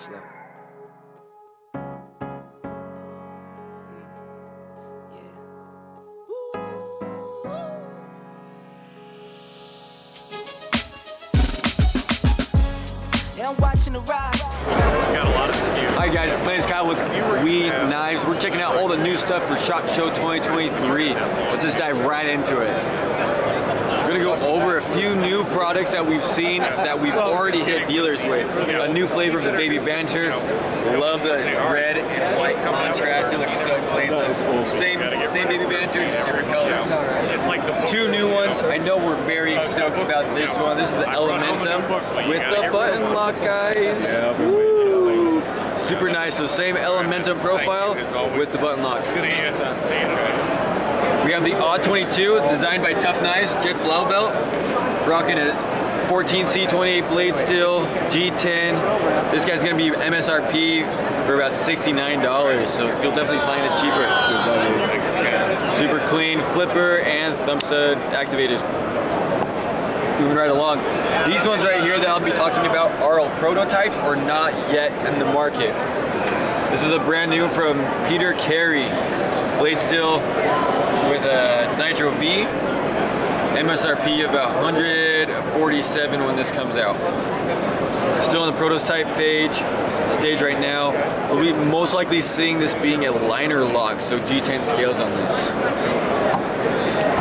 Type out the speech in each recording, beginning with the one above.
flow. I'm watching the rise. Hi guys, my name is Kyle with Reeve Knives. We're checking out all the new stuff for SHOT Show 2023. Let's just dive right into it. We're gonna go over a few new products that we've seen that we've already hit dealers with. A new flavor of the Baby Banter. Love the red and white contrast. It looks so clean. Same Baby Banter, just different colors. Two new ones. I know we're very stoked about this one. This is the Elementum with the button lock, guys. Woo! Super nice. So same Elementum profile with the button lock. We have the Odd 22, designed by Tough Knives, Jeff Blauvelt, rocking a 14C 28 blade steel, G10. This guy's gonna be MSRP for about $69, so you'll definitely find it cheaper. Super clean flipper and thumb stud activated. Moving right along. These ones right here that I'll be talking about are all prototypes or not yet in the market. This is a brand new from Peter Carey, blade steel with a Nitro V, MSRP of about $147 when this comes out. Still in the prototype stage right now. We'll be most likely seeing this being a liner lock, so G10 scales on this.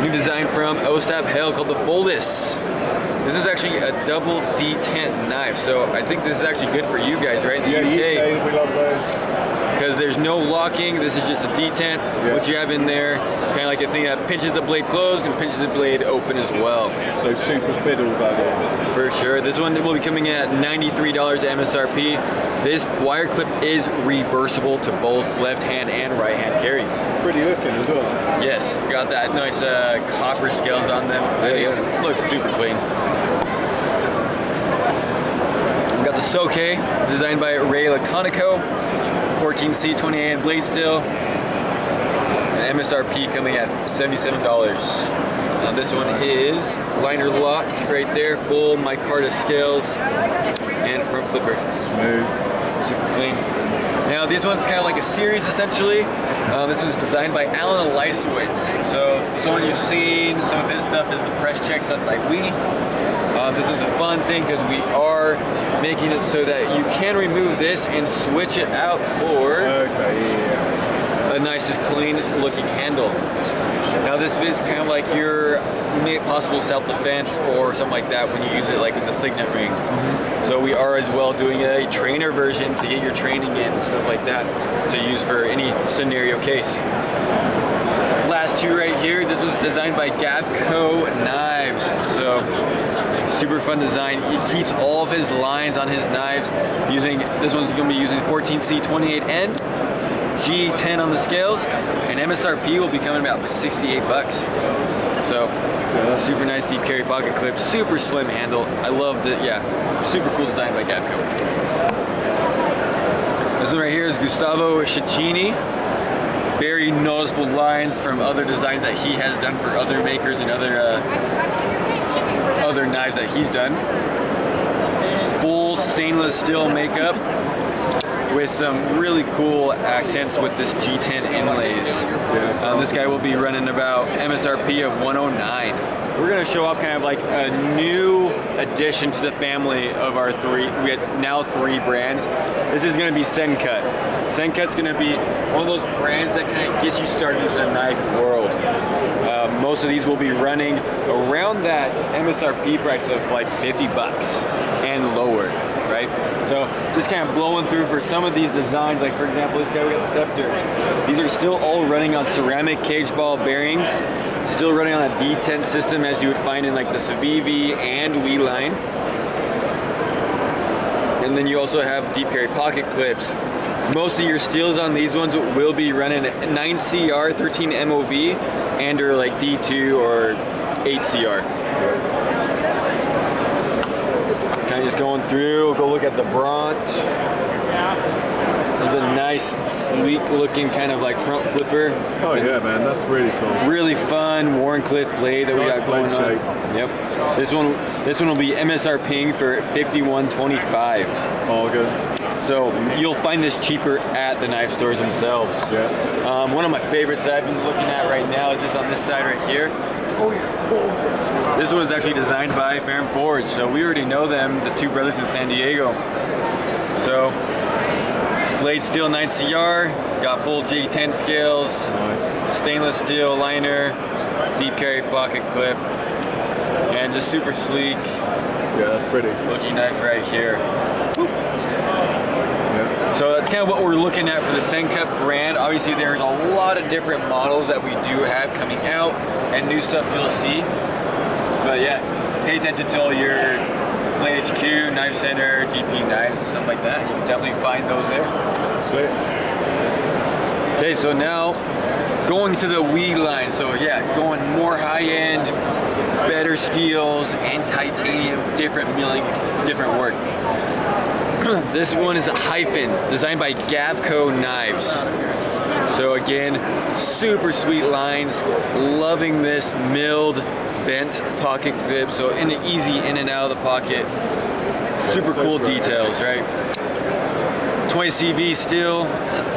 New design from Ostap Hale called the Foldus. This is actually a double detent knife, so I think this is actually good for you guys, right? In the UK, we love those. Because there's no locking, this is just a detent. What you have in there, kind of like a thing that pinches the blade closed and pinches the blade open as well. So super fiddle value. For sure. This one will be coming in at $93 MSRP. This wire clip is reversible to both left hand and right hand carry. Pretty looking as well. Yes, got that nice copper scales on them. Yeah. Looks super clean. We've got the Soke, designed by Ray Laconico. 14C 28 blade steel, and MSRP coming at $77. Now this one is liner lock right there, full micarta scales, and front flipper. Smooth. Super clean. Now this one's kind of like a series essentially. This was designed by Alan Leisowitz. So someone you've seen, some of his stuff is the press check done by Wee. This one's a fun thing because we are making it so that you can remove this and switch it out for a nice, just clean looking handle. Now this is kind of like your possible self-defense or something like that when you use it like in the signet ring. So we are as well doing a trainer version to get your training in and stuff like that to use for any scenario case. Last two right here, this was designed by Gavco Knives. So super fun design. He keeps all of his lines on his knives using, this one's going to be using 14C 28N, G10 on the scales, and MSRP will be coming about with $68. So super nice deep carry pocket clip, super slim handle. I love it. Yeah, super cool design by Gavco. This one right here is Gustavo Cecchini. Very noticeable lines from other designs that he has done for other makers and other knives that he's done. Full stainless steel makeup with some really cool accents with this G10 inlays. This guy will be running about MSRP of $109. We're gonna show off kind of like a new addition to the family of our we have now three brands. This is gonna be Sencut. Sencut's gonna be one of those brands that kind of gets you started in the knife world. Most of these will be running around that MSRP price of like $50 and lower, right? So just kind of blowing through for some of these designs, like for example, this guy, we got the Scepter. These are still all running on ceramic cage ball bearings, still running on a D10 system as you would find in like the Civivi and Wee line. And then you also have deep carry pocket clips. Most of your steels on these ones will be running 9CR, 13 MOV, and or like D2 or 8CR. Kind of just going through, go look at the Bront. This is a nice, sleek looking kind of like front flipper. Oh yeah, man, that's really cool. Really fun Warncliffe blade that we got going on. Yep. This one will be MSRPing for $51.25. Oh, good. So you'll find this cheaper at the knife stores themselves. Yeah. One of my favorites that I've been looking at right now is this on this side right here. This one was actually designed by Fair & Forge, so we already know them, the two brothers in San Diego. So, blade steel 9CR, got full G10 scales, Nice. stainless steel liner, deep carry pocket clip, and just super sleek Yeah, that's pretty. looking knife right here. Yeah. So that's kind of what we're looking at for the Sencut brand. Obviously there's a lot of different models that we do have coming out and new stuff you'll see. But yeah, pay attention to all your Blade HQ, Knife Center, GP knives and stuff like that. You can definitely find those there. Sweet. Okay, so now going to the Weed line. So yeah, going more high-end, better steels and titanium, different milling, different work. This one is a Hyphen, designed by Gavco Knives. So again, super sweet lines. Loving this milled, bent pocket clip. So easy in and out of the pocket. Super cool details, right? 20 CV steel,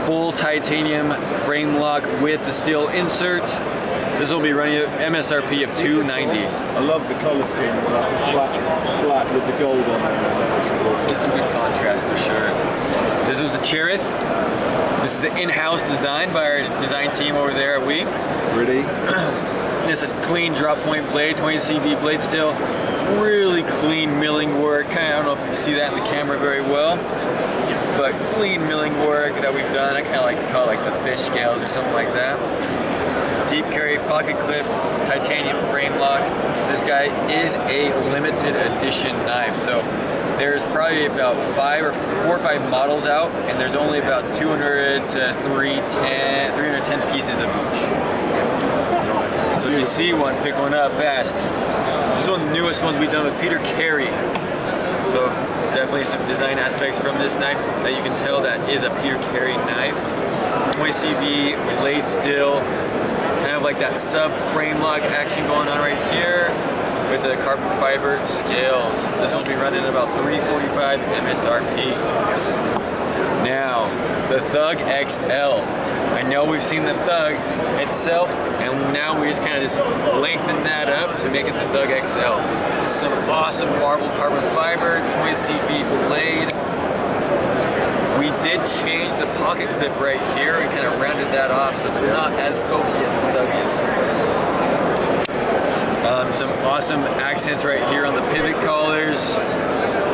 full titanium frame lock with the steel insert. This will be running at MSRP of $290. I love the colour scheme of that, the flat black with the gold on it. It's some good contrast for sure. This was the Cherith. This is an in-house design by our design team over there at We. Pretty. This is a clean drop point blade, 20 CV blade steel. Really clean milling work. I don't know if you can see that in the camera very well, but clean milling work that we've done. I kind of like to call it like the fish scales or something like that. Deep carry pocket clip, titanium frame lock. This guy is a limited edition knife, so there's probably about 4 or 5 models out, and there's only about 200 to 310 pieces of each. So if you see one, pick one up fast. This is one of the newest ones we've done with Peter Carey. So definitely some design aspects from this knife that you can tell that is a Peter Carey knife. 20 CV blade steel, kind of like that sub frame lock action going on right here with the carbon fiber scales. This will be running about $345 MSRP. Now, the Thug XL. I know we've seen the Thug itself, and now we just kind of lengthen that up to make it the Thug XL. Some awesome marble carbon fiber, 20 CV blade. We did change the pocket clip right here and kind of rounded that off so it's not as pokey as the Thug is. Some awesome accents right here on the pivot collars,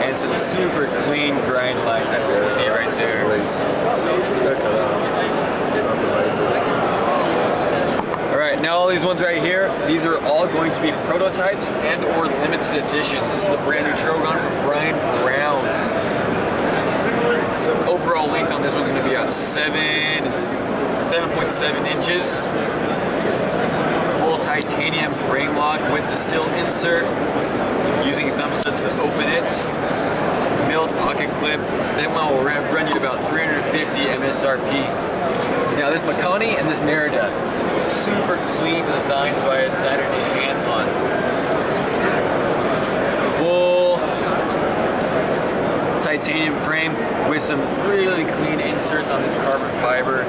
and some super clean grind lines that we can see right there. Look at that. That's amazing. Alright, now all these ones right here, these are all going to be prototypes and or limited editions. This is the brand new Trogon from Brian Brown. Overall length on this one's going to be about 7.7 inches. Full titanium frame lock with the steel insert, using thumb studs to open it. Milled pocket clip. That one will run you about $350 MSRP. Now this Makani and this Merida, super clean designs by a designer named Anton. Full titanium frame with some really clean inserts on this carbon fiber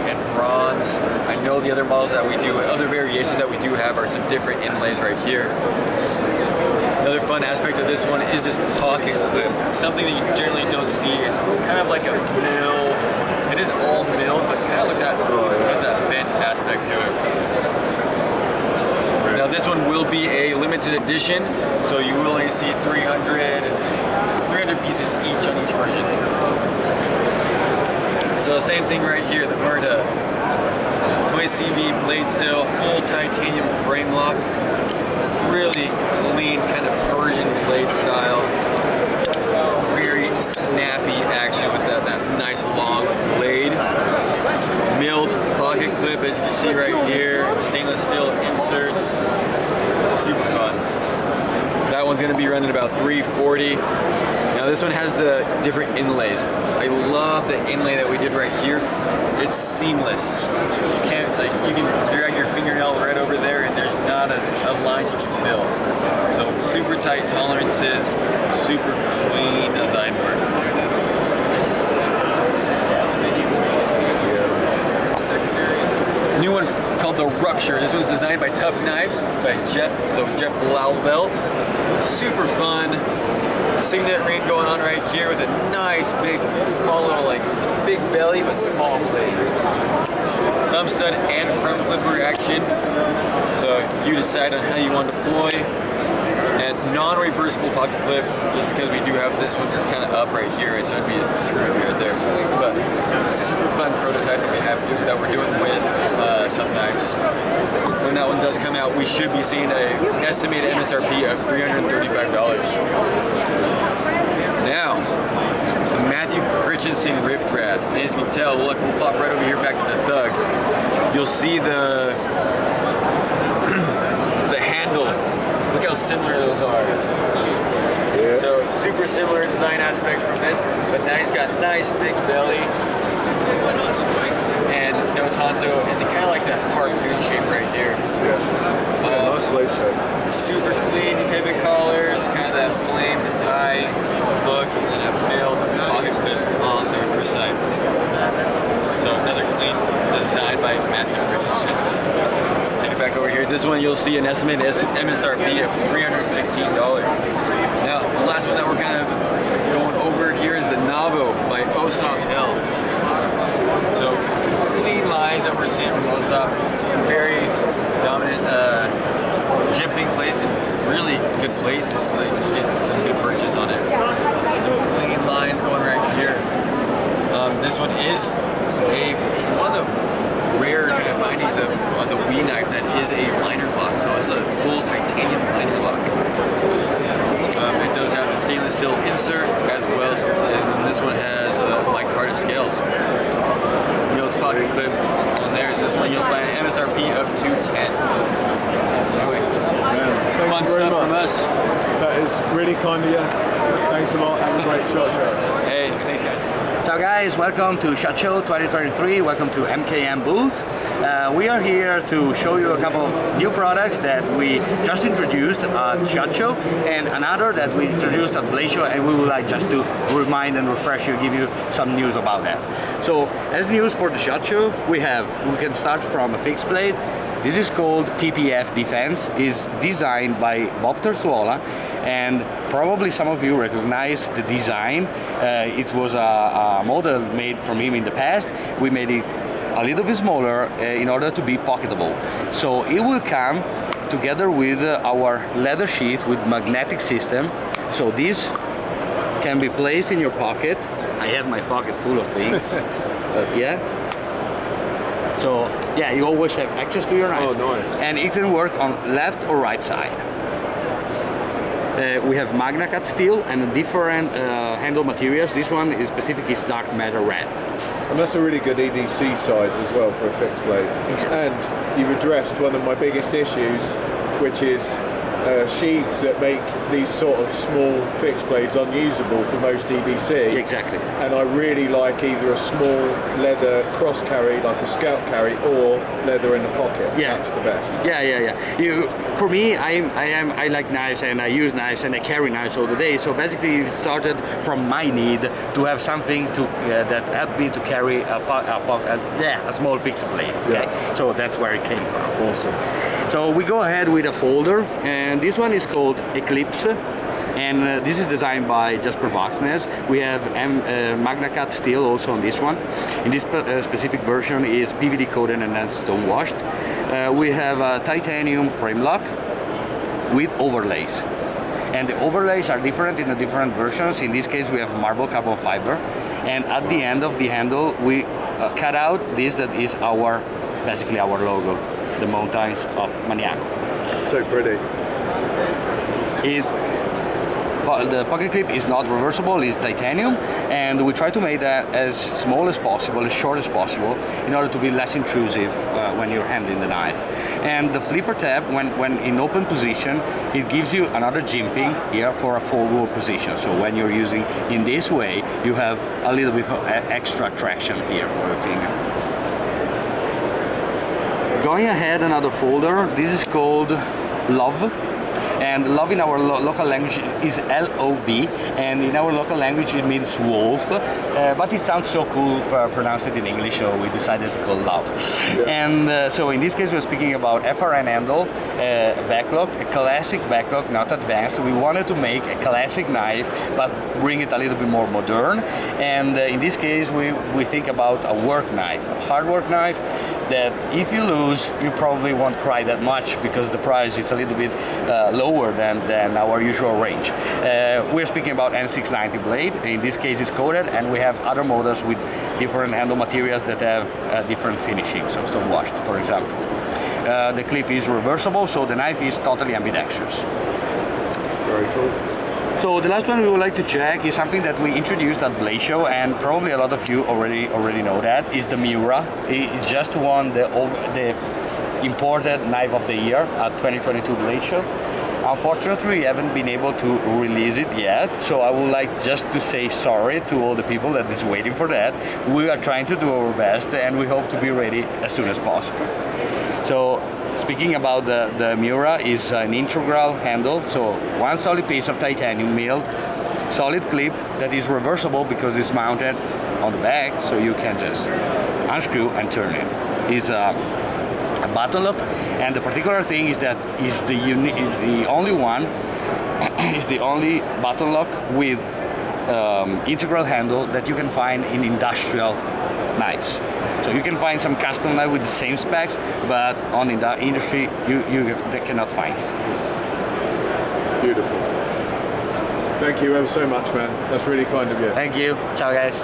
and bronze. I know the other models that we do, other variations that we do have are some different inlays right here. Another fun aspect of this one is this pocket clip. Something that you generally don't see. It's kind of like a milled, it is all milled, but kind of looks at has that bent aspect to it. Now this one will be a limited edition, so you will only see 300 pieces each on each version. So same thing right here, the Merida. 20 CV blade steel, full titanium frame lock. Really clean, kind of Persian blade style. Very snappy action with that nice long blade. Milled pocket clip, as you can see right here. Stainless steel inserts. Super fun. That one's going to be running about $340. Now this one has the different inlays. I love the inlay that we did right here. It's seamless. You can't, like, you can drag your fingernail right over there and there's not a line you can fill. So super tight tolerances, super clean design work. sculpture. This one's designed by Tough Knives by Jeff Blauvelt. Super fun. Signet ring going on right here with a nice big, small little, like, it's a big belly but small blade. Thumb stud and front flipper action. So you decide on how you want to deploy. And non-reversible pocket clip, just because we do have this one that's kind of up right here, right? So it'd be a screw right there. But super fun prototype that we're doing with Tough Knives. When that one does come out, we should be seeing an estimated MSRP of $335. Now, the Matthew Christensen Rift Draft. And as you can tell, look, we'll pop right over here back to the Thug. You'll see the handle. Look how similar those are. Yeah. So super similar design aspects from this, but now he's got nice big belly and no tonto, and they kind of like that harpoon shape right here. Yeah. Nice blade shape. Super clean pivot collars, kind of that flamed tie look, and then a milled pocket clip on the reverse side. So another clean design by Matthew Christensen. Take it back over here. This one you'll see an estimated MSRP of $316. Now, the last one that we're kind of going over here is the Navo by Ostop Hill. So clean lines that we're seeing from Ostop. Some very dominant jimping place in really good places, so they can get some good purchase on it. Some clean lines going right here. This one is one of the rare kind of findings of the Wii knife that is a liner lock. So it's a full titanium liner lock. It does have the stainless steel insert as well, and this one has micarta scales. Milled pocket clip on there. This one you'll find an MSRP of $210. Anyway, fun stuff from us. That is really kind of you. Thanks a lot. Have a great SHOT Show. Hey, thanks guys. Ciao guys, welcome to SHOT Show 2023, welcome to MKM booth. We are here to show you a couple of new products that we just introduced at SHOT Show, and another that we introduced at Blaze Show, and we would like just to remind and refresh you, give you some news about that. So as news for the SHOT Show, we can start from a fixed blade. This is called TPF Defense. It's designed by Bob Terzuola, and probably some of you recognize the design. It was a model made from him in the past. We made it a little bit smaller in order to be pocketable. So it will come together with our leather sheath with magnetic system. So this can be placed in your pocket. I have my pocket full of things. Yeah. So yeah, you always have access to your knife. Oh, nice. And it can work on left or right side. We have Magna Cut steel and different handle materials. This one is specifically dark matter red. And that's a really good EDC size as well for a fixed blade. Exactly. And you've addressed one of my biggest issues, which is sheaths that make these sort of small fixed blades unusable for most EDC. Exactly. And I really like either a small leather cross carry, like a scout carry, or leather in the pocket. Yeah. That's the best. Yeah. For me, I like knives, and I use knives, and I carry knives all the day. So basically, it started from my need to have something to that helped me to carry a small fixed blade. Okay. Yeah. So that's where it came from also. So we go ahead with a folder, and this one is called Eclipse, and this is designed by Jasper Voxness. We have Magna Cut steel also on this one. In this specific version is PVD coated and then stone washed. We have a titanium frame lock with overlays. And the overlays are different in the different versions. In this case we have marble carbon fiber. And at the end of the handle we cut out this that is basically our logo. The mountains of Maniaco. So pretty. The pocket clip is not reversible, it's titanium, and we try to make that as small as possible, as short as possible, in order to be less intrusive when you're handling the knife. And the flipper tab, when in open position, it gives you another jimping here for a forward position. So when you're using in this way, you have a little bit of extra traction here for your finger. Going ahead, another folder. This is called Love, And love in our local language is L-O-V, and in our local language it means wolf, but it sounds so cool pronounced it in English, so we decided to call love. And so in this case we're speaking about FRN handle, backlock, a classic backlock, not advanced. We wanted to make a classic knife, but bring it a little bit more modern. And in this case we think about a work knife, a hard work knife that if you lose, you probably won't cry that much because the price is a little bit lower than our usual range. We're speaking about N690 blade. In this case it's coated, and we have other models with different handle materials that have different finishing, so stone washed, for example. The clip is reversible, so the knife is totally ambidextrous. Very cool. So the last one we would like to check is something that we introduced at Blade Show, and probably a lot of you already know that, is the Miura. It just won the imported knife of the year at 2022 Blade Show. Unfortunately, we haven't been able to release it yet, so I would like just to say sorry to all the people that is waiting for that. We are trying to do our best, and we hope to be ready as soon as possible. So, speaking about the Miura, is an integral handle, so one solid piece of titanium milled, solid clip that is reversible because it's mounted on the back, so you can just unscrew and turn it. It's a button lock, and the particular thing is that is the only one is the only button lock with integral handle that you can find in industrial knives. So you can find some custom knife with the same specs, but on in the industry they cannot find. Beautiful. Thank you ever so much, man. That's really kind of you. Thank you. Ciao, guys.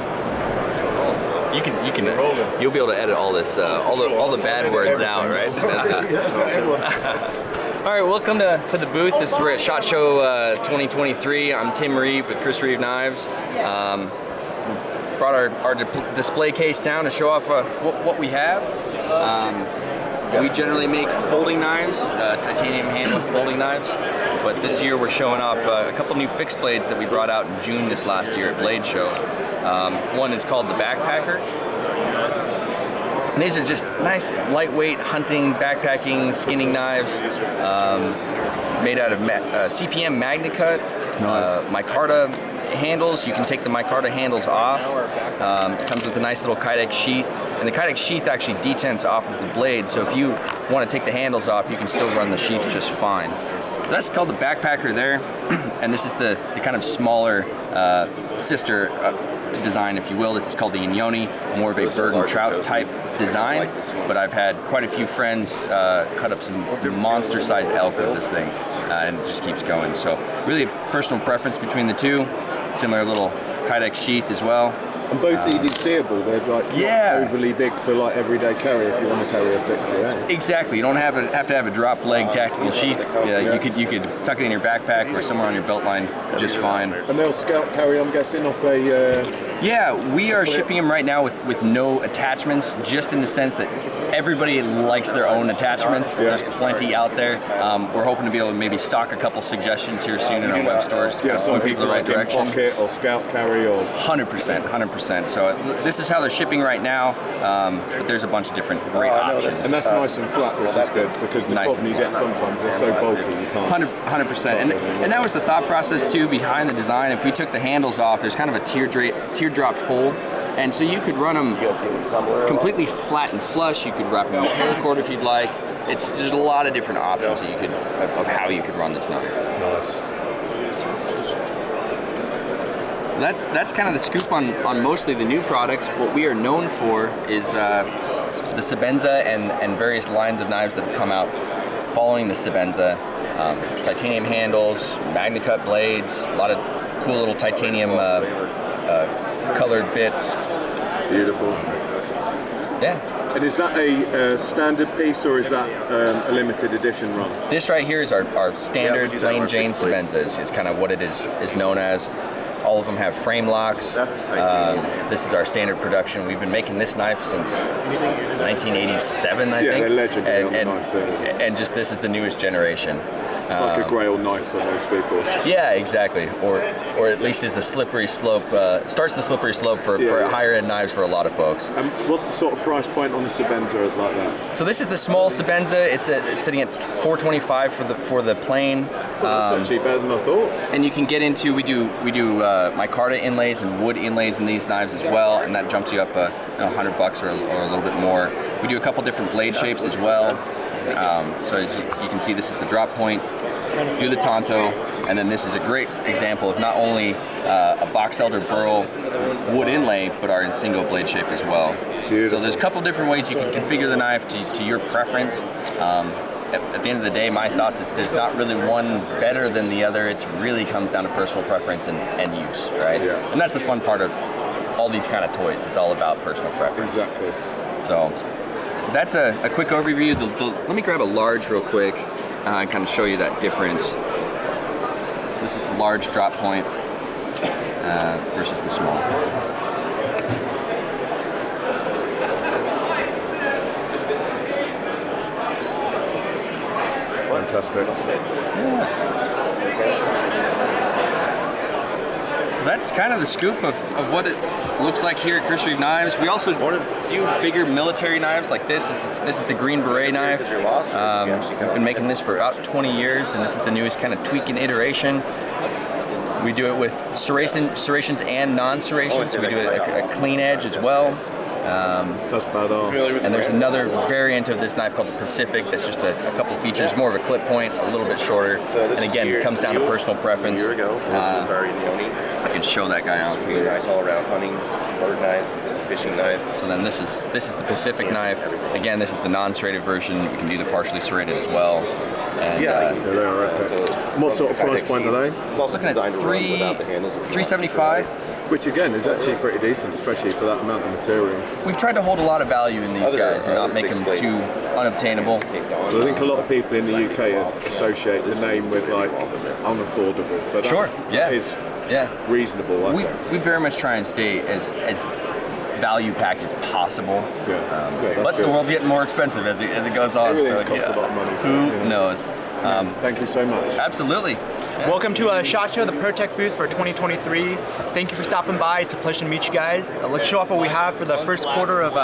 You'll be able to edit all this, all the bad words out, right? All right, welcome to the booth. We're at SHOT Show 2023. I'm Tim Reeve with Chris Reeve Knives. Brought our display case down to show off what we have. We generally make folding knives, titanium handled folding knives, but this year we're showing off a couple new fixed blades that we brought out in June this last year at Blade Show. One is called the Backpacker. And these are just nice, lightweight hunting, backpacking, skinning knives, made out of CPM MagnaCut, micarta handles. You can take the micarta handles off. It comes with a nice little Kydex sheath, and the Kydex sheath actually detents off of the blade, so if you want to take the handles off, you can still run the sheath just fine. So that's called the Backpacker there, and this is the kind of smaller sister design, if you will. This is called the Inyoni, more of a bird and trout type design, but I've had quite a few friends cut up some monster-sized elk with this thing, and it just keeps going. So really a personal preference between the two. Similar little Kydex sheath as well. And both EDCable, they're like not overly big for like everyday carry if you want to carry a fixer. Eh? Exactly. You don't have to have a drop leg tactical sheath. You could tuck it in your backpack or somewhere on your belt line just fine. And they'll scout carry, I'm guessing, off a. Yeah, we are shipping them right now with no attachments, just in the sense that everybody likes their own attachments. There's plenty out there. We're hoping to be able to maybe stock a couple suggestions here soon in our web stores to point people in the right direction. Pocket or scout carry or 100%. So this is how they're shipping right now, but there's a bunch of different great options. And that's nice and flat, which is good, because the problem you get sometimes they're so bulky you can't. 100%. And that was the thought process too behind the design. If we took the handles off, there's kind of a teardrop hole. And so you could run them completely flat and flush. You could wrap them in paracord if you'd like. There's a lot of different options that you could of how you could run this knife. Nice. That's kind of the scoop on mostly the new products. What we are known for is the Sebenza and various lines of knives that have come out following the Sebenza. Titanium handles, MagnaCut blades, a lot of cool little titanium colored bits. Beautiful. Yeah. And is that a standard piece or is that a limited edition run? This right here is our standard plain Jane Sebenza is kind of what it is known as. All of them have frame locks. This is our standard production. We've been making this knife since 1987, I think. Yeah, they're legendary. And just this is the newest generation. It's like a grail knife for most people. Yeah, exactly. Or at least is the slippery slope, starts the slippery slope for higher end knives for a lot of folks. What's the sort of price point on the Sebenza like that? So this is the small Sebenza. It's sitting at $425 for the plain. Well, that's actually better than I thought. And you can get into, we do micarta inlays and wood inlays in these knives as well, and that jumps you up $100 or a little bit more. We do a couple different blade shapes as well. So as you can see, this is the drop point, do the tanto, and then this is a great example of not only a box elder burl wood inlay, but our in single blade shape as well. Beautiful. So there's a couple different ways you can configure the knife to your preference. At the end of the day, my thoughts is there's not really one better than the other. It really comes down to personal preference and use, right? Yeah. And that's the fun part of all these kind of toys. It's all about personal preference. Exactly. So that's a quick overview. Let me grab a large real quick and kind of show you that difference. So this is the large drop point versus the small. Fantastic. So that's kind of the scoop of what it looks like here at Chris Reeve Knives. We also do bigger military knives like this. This is the Green Beret knife. I've been making this for about 20 years, and this is the newest kind of tweak and iteration. We do it with serrations and non-serrations, so we do a clean edge as well. That's badass. And there's another variant of this knife called the Pacific that's just a couple features, more of a clip point, a little bit shorter. And again, it comes down to personal preference. I can show that guy off here. Nice all around hunting, bird knife, fishing knife. So then this is the Pacific knife. Again, this is the non-serrated version. We can do the partially serrated as well. And, what sort of price point are they? It's also looking at designed to run without the handles. $375. Which again is actually pretty decent, especially for that amount of material. We've tried to hold a lot of value in these guys and not make them too unobtainable. So I think a lot of people in the UK associate the name with like unaffordable, but that is reasonable. We very much try and stay as value packed as possible. But the world's getting more expensive as it goes on. Everything costs a lot of money. Who knows? Thank you so much. Absolutely. Yeah. Welcome to SHOT Show, the Protech booth for 2023. Thank you for stopping by. It's a pleasure to meet you guys. Let's show off what we have for the first quarter of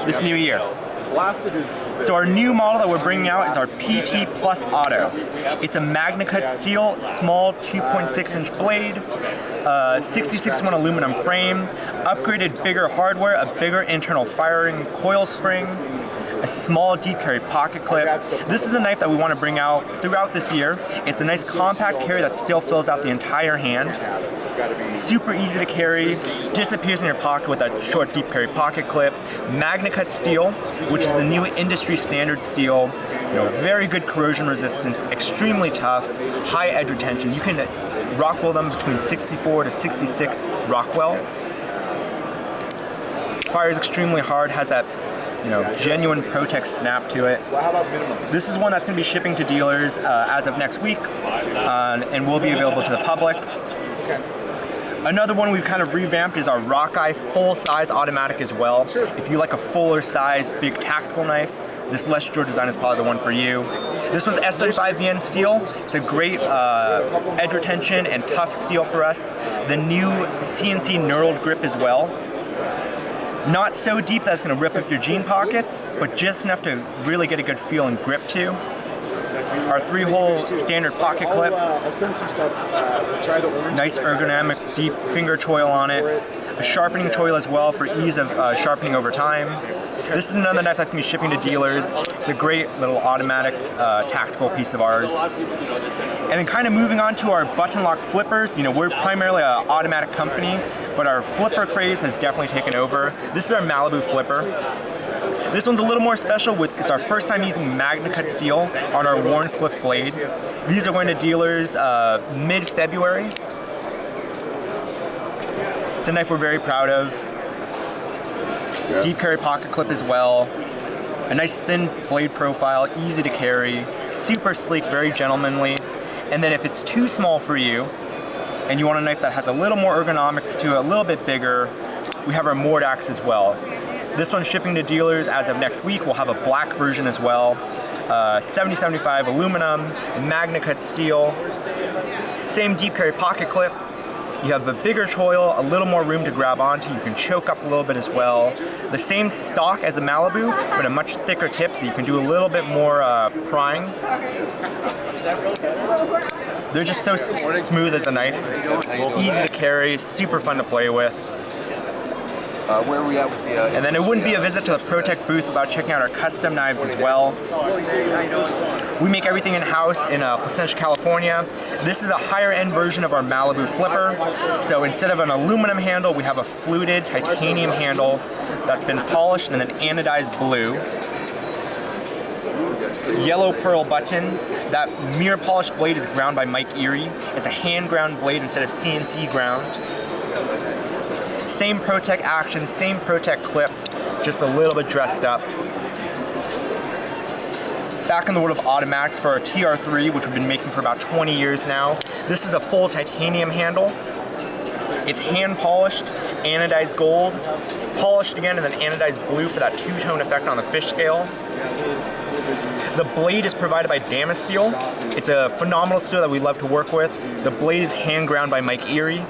this new year. So our new model that we're bringing out is our PT Plus Auto. It's a MagnaCut steel, small 2.6-inch blade, 66-1 aluminum frame, upgraded bigger hardware, a bigger internal firing coil spring, a small deep carry pocket clip. This is a knife that we want to bring out throughout this year. It's a nice compact carry that still fills out the entire hand. Super easy to carry, disappears in your pocket with that short deep carry pocket clip. MagnaCut steel, which is the new industry standard steel. Very good corrosion resistance, extremely tough, high edge retention. You can Rockwell them between 64 to 66 Rockwell. Fires extremely hard, has that genuine Protech snap to it. This is one that's going to be shipping to dealers as of next week and will be available to the public. Another one we've kind of revamped is our Rockeye full-size automatic as well. If you like a fuller size, big tactical knife, this Les George design is probably the one for you. This one's S35VN steel. It's a great edge retention and tough steel for us. The new CNC knurled grip as well. Not so deep that it's going to rip up your jean pockets, but just enough to really get a good feel and grip to. Our 3-hole standard pocket clip. Nice ergonomic deep finger choil on it. A sharpening choil as well for ease of sharpening over time. This is another knife that's going to be shipping to dealers. It's a great little automatic tactical piece of ours. And then kind of moving on to our button lock flippers. We're primarily an automatic company, but our flipper craze has definitely taken over. This is our Malibu flipper. This one's a little more special. It's our first time using MagnaCut steel on our Warncliffe blade. These are going to dealers mid-February. It's a knife we're very proud of. Deep carry pocket clip as well. A nice thin blade profile, easy to carry, super sleek, very gentlemanly. And then if it's too small for you, and you want a knife that has a little more ergonomics to it, a little bit bigger, we have our Mordax as well. This one's shipping to dealers as of next week. We'll have a black version as well. 7075 aluminum, magna cut steel. Same deep carry pocket clip. You have a bigger choil, a little more room to grab onto. You can choke up a little bit as well. The same stock as a Malibu, but a much thicker tip, so you can do a little bit more prying. They're just so smooth as a knife, easy to carry, super fun to play with. Where are we at with the... And then it wouldn't be a visit to the Protech booth without checking out our custom knives as well. We make everything in-house in Placentia, California. This is a higher end version of our Malibu flipper. So instead of an aluminum handle, we have a fluted titanium handle that's been polished and then anodized blue. Yellow pearl button. That mirror polished blade is ground by Mike Erie. It's a hand ground blade instead of CNC ground. Same Protech action, same Protech clip, just a little bit dressed up. Back in the world of automatics for our TR3, which we've been making for about 20 years now. This is a full titanium handle. It's hand polished, anodized gold, polished again, and then anodized blue for that two-tone effect on the fish scale. The blade is provided by Lionsteel. It's a phenomenal steel that we love to work with. The blade is hand ground by Mike Erie.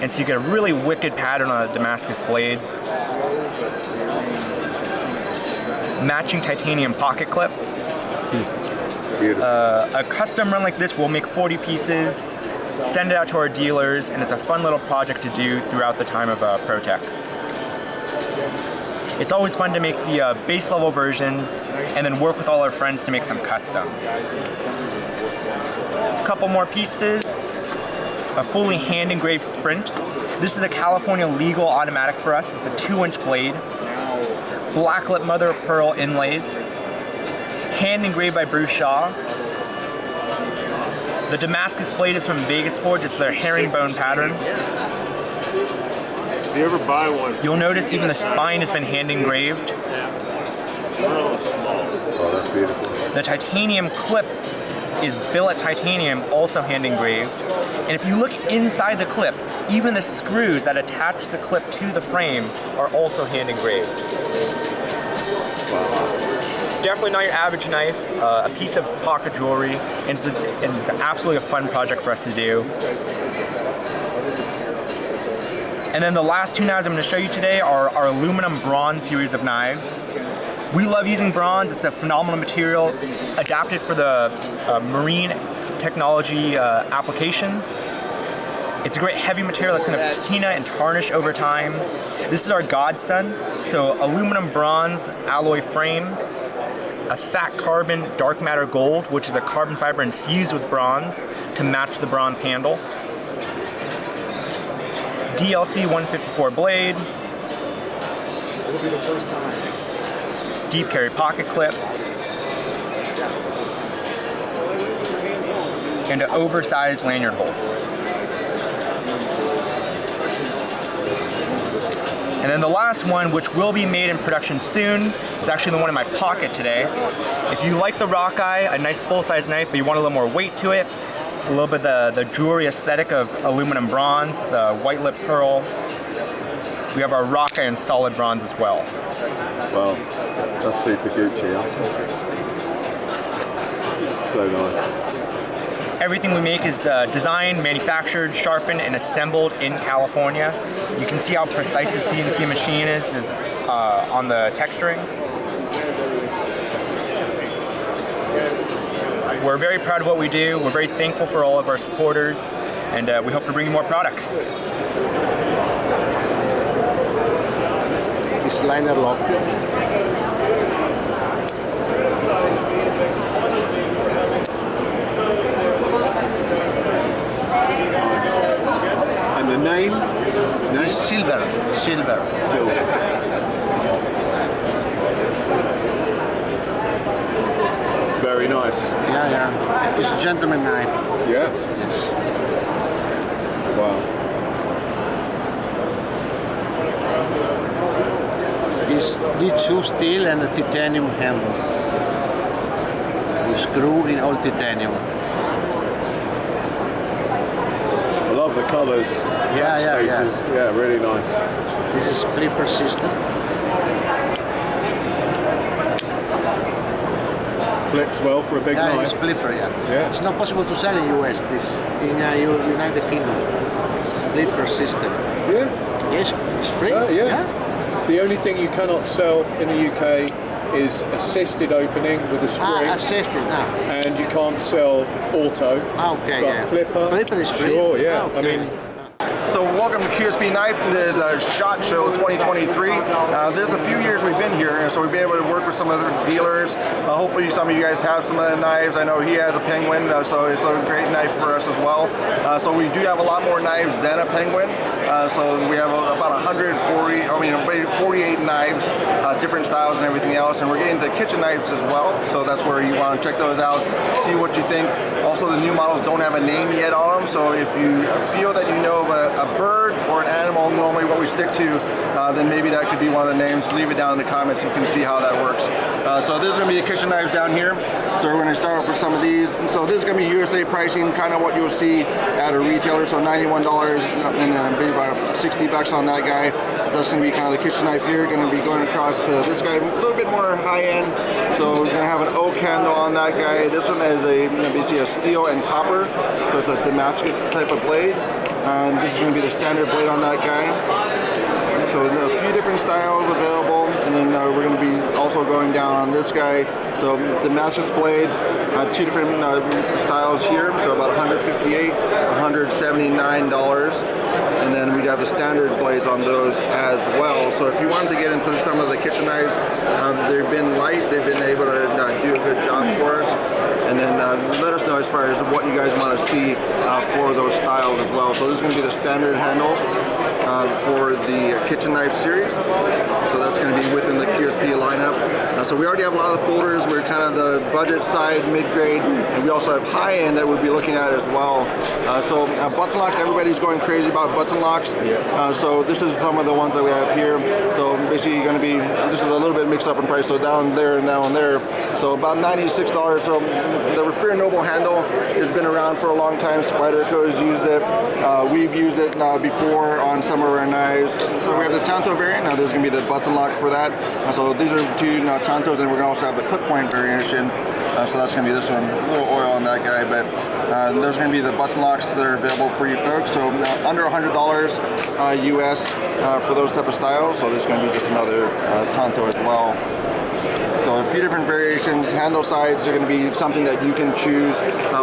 And so you get a really wicked pattern on a Damascus blade. Matching titanium pocket clip. A custom run like this, we'll make 40 pieces, send it out to our dealers, and it's a fun little project to do throughout the time of Protech. It's always fun to make the base level versions and then work with all our friends to make some customs. A couple more pieces. A fully hand engraved Sprint. This is a California legal automatic for us. It's a 2-inch blade. Blacklit mother of pearl inlays. Hand engraved by Bruce Shaw. The Damascus blade is from Vegas Forge. It's their herringbone pattern. If you ever buy one, You'll notice even the spine has been hand engraved. oh, that's beautiful. The titanium clip is billet titanium, also hand engraved. And if you look inside the clip, even the screws that attach the clip to the frame are also hand engraved. Definitely not your average knife, a piece of pocket jewelry, and it's absolutely a fun project for us to do. And then the last two knives I'm going to show you today are our aluminum bronze series of knives. We love using bronze. It's a phenomenal material, adapted for the marine technology applications. It's a great heavy material that's going to patina and tarnish over time. This is our godson. So aluminum bronze alloy frame, a fat carbon dark matter gold, which is a carbon fiber infused with bronze to match the bronze handle. DLC 154 blade. Deep carry pocket clip. And an oversized lanyard hole. And then the last one, which will be made in production soon, is actually the one in my pocket today. If you like the Rockeye, a nice full-size knife, but you want a little more weight to it, a little bit the jewelry aesthetic of aluminum bronze, the white lip pearl, we have our Rockeye in solid bronze as well. Wow, that's super Gucci, huh? So nice. Everything we make is designed, manufactured, sharpened, and assembled in California. You can see how precise the CNC machine is on the texturing. We're very proud of what we do. We're very thankful for all of our supporters, and we hope to bring you more products. This liner lock. And the name? No? Silver. Very nice. Yeah. It's a gentleman knife. Yeah? Yes. Wow. It's D2 steel and a titanium handle. We screw in all titanium. I love the colours. Yeah. Spaces. Yeah, really nice. This is free persistent. flips well for a big Yeah, knife. it's flipper, yeah. Yeah. It's not possible to sell in US, this, in United Kingdom. Flipper system. Yeah. Yes, it's free. Yeah. The only thing you cannot sell in the UK is assisted opening with a spring. Assisted, And you can't sell auto. Okay, but yeah. flipper is free. Sure, yeah. Okay. I mean, So welcome to QSP Knife. This is SHOT Show 2023. There's a few years we've been here, so we've been able to work with some other dealers. Hopefully some of you guys have some of the knives. I know he has a Penguin, so it's a great knife for us as well. So we do have a lot more knives than a Penguin. So we have about 48 knives, different styles and everything else, and we're getting the kitchen knives as well. So that's where you want to check those out, see what you think. Also, the new models don't have a name yet on them, so if you feel that you know of a bird or an animal, normally what we stick to, then maybe that could be one of the names. Leave it down in the comments, you can see how that works. So this is going to be the kitchen knives down here. So we're going to start off with some of these. So this is going to be USA pricing, kind of what you'll see at a retailer. So $91 and then maybe about 60 bucks on that guy. That's going to be kind of the kitchen knife here. Going to be going across to this guy, a little bit more high end. So we're going to have an oak handle on that guy. This one is basically a steel and copper. So it's a Damascus type of blade. And this is going to be the standard blade on that guy. So a few different styles available, and then we're going to be also going down on this guy. So Damascus blades, two different styles here. So about $158, $179, and then we'd have the standard blades on those as well. So if you wanted to get into some of the kitchen knives, they've been light. They've been able to do a good job for us. And then let us know as far as what you guys want to see for those styles as well. So this is going to be the standard handles for the kitchen knife series. So that's going to be within the QSP lineup. So we already have a lot of the folders. We're kind of the budget side, mid-grade, and we also have high-end that we'll be looking at as well. So button locks, everybody's going crazy about button locks. So this is some of the ones that we have here. So basically going to be, this is a little bit mixed up in price, so down there and down there. So about $96. So the Reeve Noble handle has been around for a long time. Spyderco's used it. We've used it before on some of our knives. So we have the Tanto variant. Now there's going to be the button lock for that. So these are two Tantos, and we're going to also have the clip point variation. So that's going to be this one. A little oil on that guy, but those are going to be the button locks that are available for you folks. So under $100 US for those type of styles. So there's going to be just another Tanto as well. So a few different variations. Handle sides are going to be something that you can choose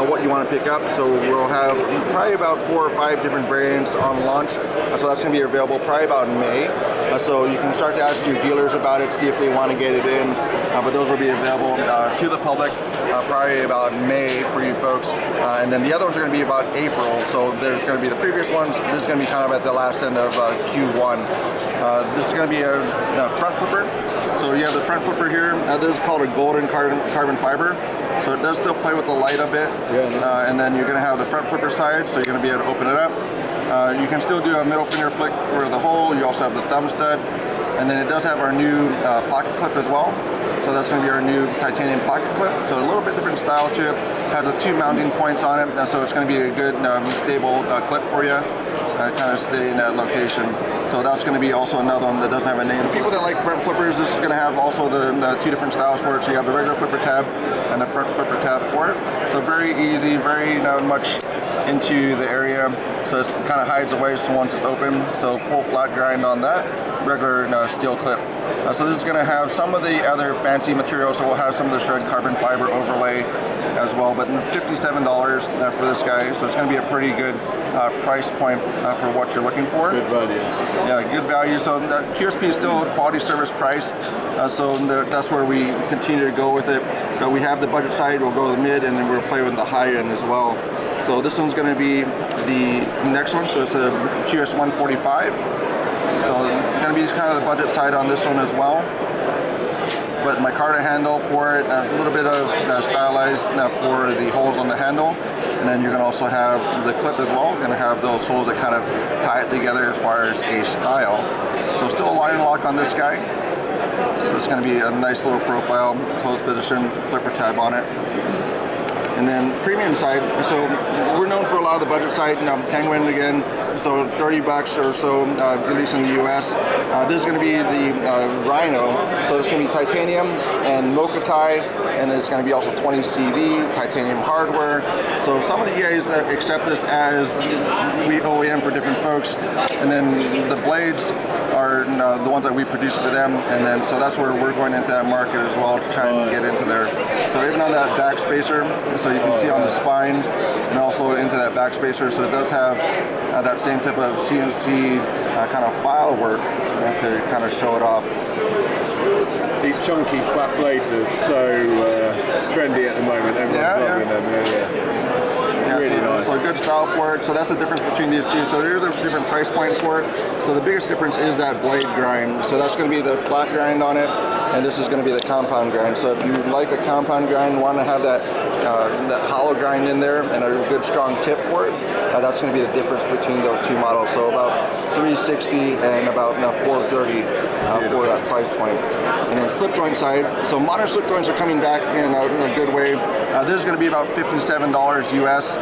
what you want to pick up. So we'll have probably about 4 or 5 different variants on launch. So that's going to be available probably about in May. So you can start to ask your dealers about it, see if they want to get it in. But those will be available to the public probably about May for you folks. And then the other ones are going to be about April. So there's going to be the previous ones. This is going to be kind of at the last end of Q1. This is going to be a front flipper. So you have the front flipper here. This is called a golden carbon fiber. So it does still play with the light a bit. And then you're going to have the front flipper side, so you're going to be able to open it up. You can still do a middle finger flick for the hole. You also have the thumb stud. And then it does have our new pocket clip as well. So that's going to be our new titanium pocket clip. So a little bit different style to it. Has 2 mounting points on it, so it's going to be a good stable clip for you. Kind of stay in that location. So that's going to be also another one that doesn't have a name. People that like front flippers, this is going to have also the 2 different styles for it. So you have the regular flipper tab and the front flipper tab for it. So very easy, very much into the area. So it kind of hides away so once it's open. So full flat grind on that. Regular steel clip. So this is going to have some of the other fancy materials. So we'll have some of the shred carbon fiber overlay as well, but $57 for this guy. So it's going to be a pretty good price point for what you're looking for. Good value. Yeah, good value. So QSP is still a quality service price. So that's where we continue to go with it. We have the budget side, we'll go to the mid, and then we'll play with the high end as well. So this one's going to be the next one. So it's a QS 145. So going to be kind of the budget side on this one as well. But my micarta handle for it, a little bit of stylized for the holes on the handle. And then you're going to also have the clip as well. You're going to have those holes that kind of tie it together as far as a style. So still a line lock on this guy. So it's going to be a nice little profile, closed position, flipper tab on it. And then premium side, so we're known for a lot of the budget side. Penguin again, so $30 or so, at least in the US. This is going to be the Rhino, so it's going to be titanium and Mokatai, and it's going to be also 20 CV, titanium hardware. So some of you guys accept this as we OEM for different folks, and then the blades are the ones that we produce for them, and then so that's where we're going into that market as well to try and get into there. So even on that back spacer, so you can see on the spine, and also into that back spacer, so it does have that same type of CNC kind of file work to kind of show it off. These chunky flat blades are so trendy at the moment. Everyone's loving them. Yeah, Really nice. So a good style for it. So that's the difference between these two. So there's a different price point for it. So the biggest difference is that blade grind. So that's going to be the flat grind on it, and this is going to be the compound grind. So if you like a compound grind, want to have that hollow grind in there and a good strong tip for it, that's going to be the difference between those two models. So about $360 and about $430 for that price point. And then slip joint side, so modern slip joints are coming back in a good way. This is going to be about $57 US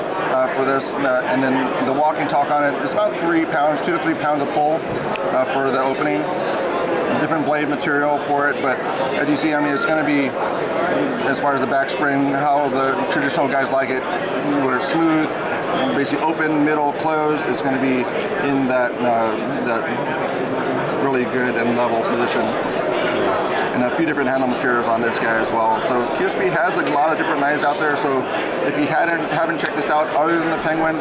for this, and then the walking talk on it is about 3 pounds, 2 to 3 pounds a pull for the opening. Different blade material for it, but as you see, I mean, it's going to be, as far as the back spring, how the traditional guys like it, where it's smooth, basically open, middle, close. It's going to be in that really good and level position. And a few different handle materials on this guy as well. So QSP has a lot of different knives out there. So if you haven't checked this out, other than the Penguin,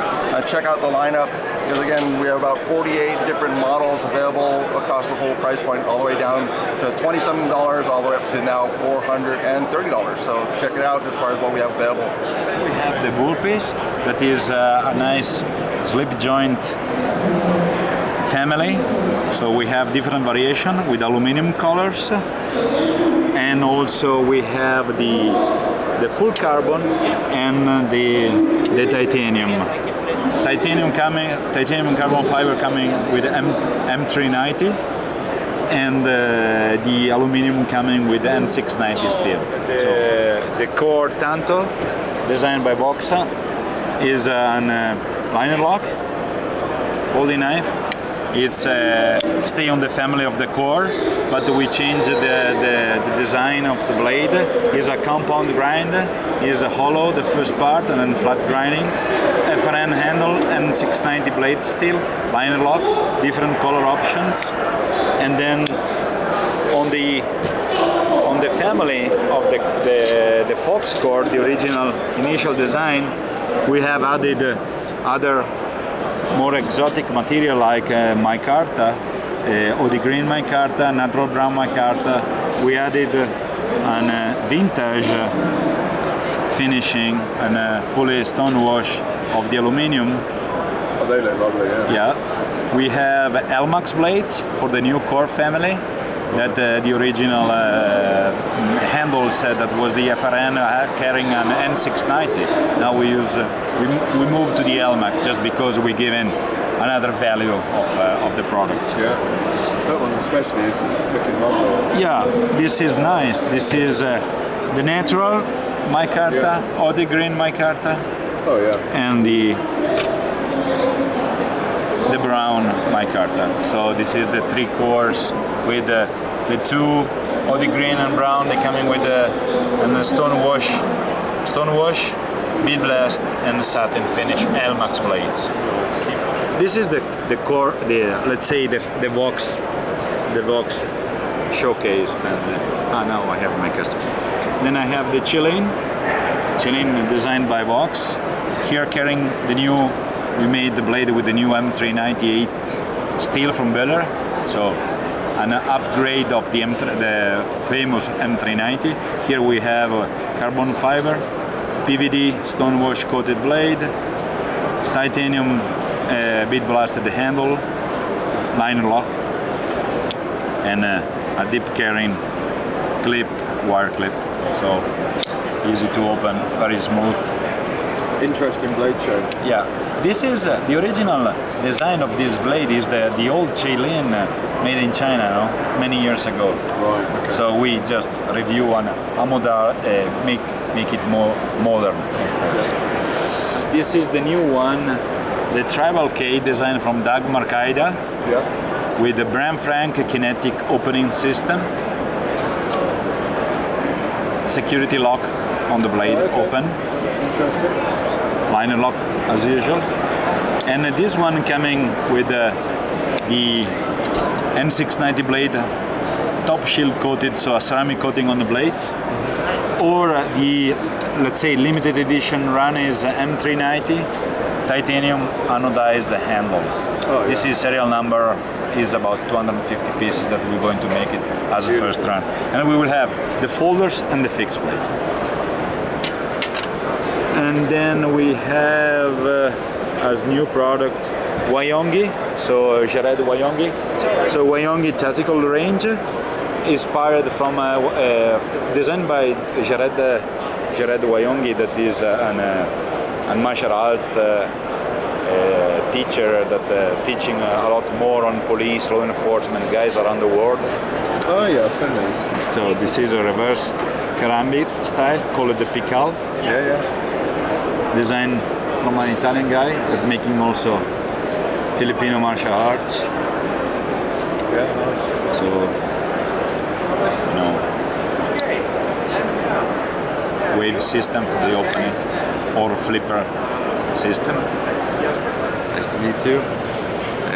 check out the lineup. Because again, we have about 48 different models available across the whole price point, all the way down to $20-something, all the way up to now $430. So check it out as far as what we have available. We have the bull piece that is a nice slip joint family. So we have different variation with aluminum colors, and also we have the full carbon and the titanium. Titanium carbon fiber coming with M390, and the aluminum coming with N690 steel. The core Tanto, designed by Boxa, is an liner lock folding knife. It's stay on the family of the core, but we change the design of the blade. It's a compound grind, is a hollow the first part, and then flat grinding. FRN handle and 690 blade steel, liner lock, different color options, and then on the family of the Fox core, the original initial design, we have added other more exotic material like micarta, OD green micarta, natural brown micarta. We added an vintage finishing and fully stone wash of the aluminum. Oh, they look lovely, yeah. Yeah. We have Elmax blades for the new core family. That the original handle said that was the FRN carrying an N690. Now we use we moved to the Elmax just because we give in another value of the products. Yeah, that one especially is looking lovely. Yeah, this is nice. This is the natural micarta, OD green micarta. Oh yeah. And the brown micarta. So this is the 3 cores with the two OD green and brown. They coming with the stone wash, bead blast, and the satin finish Elmax blades. This is the core. Let's say the Vox showcase family. Now I have my custom. Then I have the Chilean designed by Vox. Here carrying the new. We made the blade with the new M398 steel from Beller, so an upgrade of the famous M390. Here we have carbon fiber, PVD stone wash coated blade, titanium bead blasted handle, liner lock, and a deep carrying clip, wire clip. So easy to open, very smooth. Interesting blade show. Yeah, this is the original design of this blade is the old Chilean made in China, no? Many years ago. Right. Okay. So we just review on a model, make make it more modern, of course. This is the new one, the Tribal K design from Doug Marcaida, with the Bram Frank kinetic opening system. Security lock on the blade, open. Liner lock as usual. And this one coming with the N690 blade, top shield coated, so a ceramic coating on the blades. Or the, let's say, limited edition run is M390, titanium anodized handle. Oh, yeah. This is serial number, is about 250 pieces that we're going to make it as a first run. And we will have the folders and the fixed blade. And then we have as new product Wyongi, so Jared Wyongi. So Wyongi tactical range, inspired from designed by Jared Wyongi, that is a martial art teacher that teaching a lot more on police, law enforcement guys around the world. Oh yeah, I've seen these. So this is a reverse crammed style, call it the Pical. Yeah. Design from an Italian guy, but making also Filipino martial arts. Yeah, nice. So, you know, wave system for the opening or flipper system. Nice to meet you,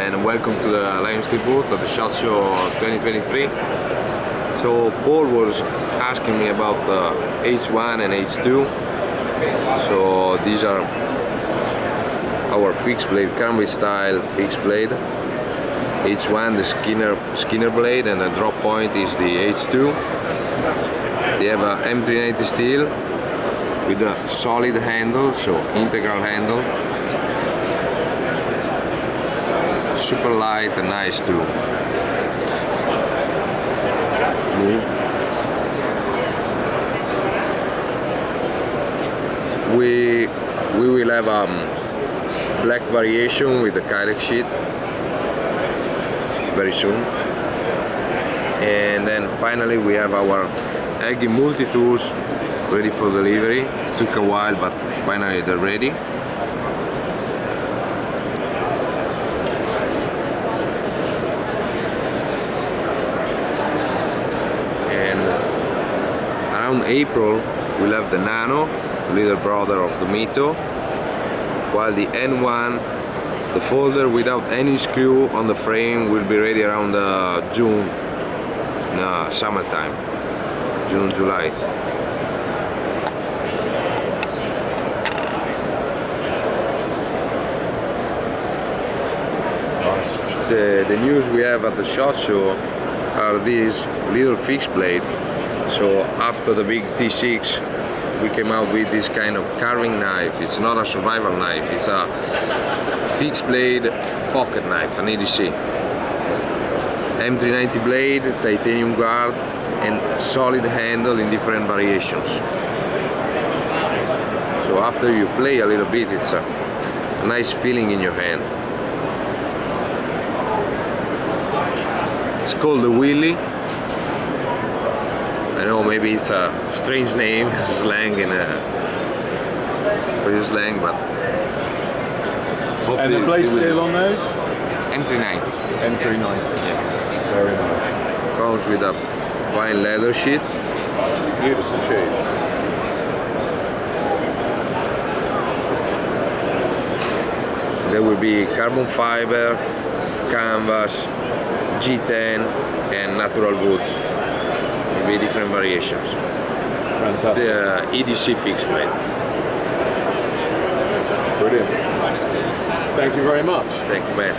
and welcome to the Lionsteel booth at the SHOT Show 2023. So Paul was asking me about the H1 and H2. So these are our fixed blade, crammed style fixed blade. H1 the Skinner blade, and the drop point is the H2. They have a M390 steel with a solid handle, so integral handle. Super light and nice to move. We will have black variation with the Kydex sheet very soon, and then finally we have our Aggie multi-tools ready for delivery. Took a while, but finally they're ready. And around April we'll have the Nano, little brother of the Mito, while the N1, the folder without any screw on the frame, will be ready around June, summertime, June, July. The news we have at the SHOT Show are these little fixed blade. So after the big T6, we came out with this kind of carving knife. It's not a survival knife, it's a fixed blade pocket knife, an EDC. M390 blade, titanium guard, and solid handle in different variations. So after you play a little bit, it's a nice feeling in your hand. It's called the Willy. I know maybe it's a strange name, slang in British slang, but. And the blade steel on those? M390. M390. Yeah. Very nice. Comes with a fine leather sheet. Beautiful sheet. There will be carbon fiber, canvas, G10, and natural woods. Be different variations. Fantastic. The EDC fixed blade. Brilliant. Thank you very much. Thank you, man.